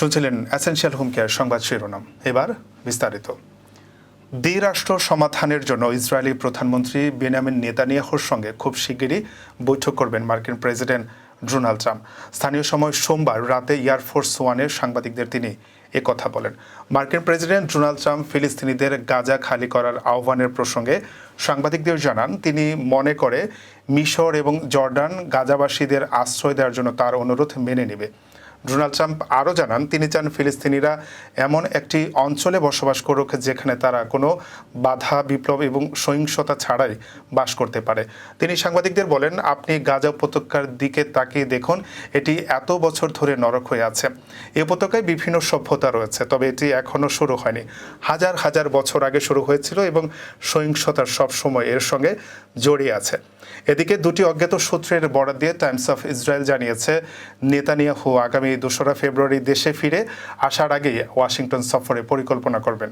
শুনছিলেন essential home care সংবাদ শিরোনাম। এবার বিস্তারিত। দ্বিরাষ্ট্র সমাধানের জন্য ইসরায়েলি প্রধানমন্ত্রী বেনিয়ামিন নেতানিয়াহুর সঙ্গে খুব শিগগিরই বৈঠক করবেন মার্কিন প্রেসিডেন্ট ডোনাল্ড ট্রাম্প। স্থানীয় সময় সোমবার রাতে এয়ারফোর্স ওয়ানের সাংবাদিকদের তিনি একথা বলেন। মার্কিন প্রেসিডেন্ট ডোনাল্ড ট্রাম্প ফিলিস্তিনিদের গাজা খালি করার আহ্বানের প্রসঙ্গে সাংবাদিকদের জানান, তিনি মনে করে মিশর এবং জর্ডান গাজাবাসীদের আশ্রয় দেওয়ার জন্য তার অনুরোধ মেনে নেবে। ডোনাল্ড ট্রাম্প আরও জানান, তিনি চান ফিলিস্তিনিরা এমন একটি অঞ্চলে বসবাস করুক যেখানে তারা কোনো বাধা, বিপ্লব এবং সহিংসতা ছাড়াই বাস করতে পারে। তিনি সাংবাদিকদের বলেন, আপনি গাজা উপত্যকার দিকে তাকিয়ে দেখুন, এটি এত বছর ধরে নরক হয়ে আছে। এই উপত্যকায় বিভিন্ন সভ্যতা রয়েছে, তবে এটি এখনও শুরু হয়নি। হাজার হাজার বছর আগে শুরু হয়েছিল এবং সহিংসতার সব সময় এর সঙ্গে জড়িয়ে আছে। এদিকে দুটি অজ্ঞাত সূত্রের বরাত দিয়ে টাইমস অফ ইসরায়েল জানিয়েছে, নেতানিয়াহু আগামী 2রা ফেব্রুয়ারি দেশে ফিরে আসার আগেই ওয়াশিংটন সফরে পরিকল্পনা করবেন।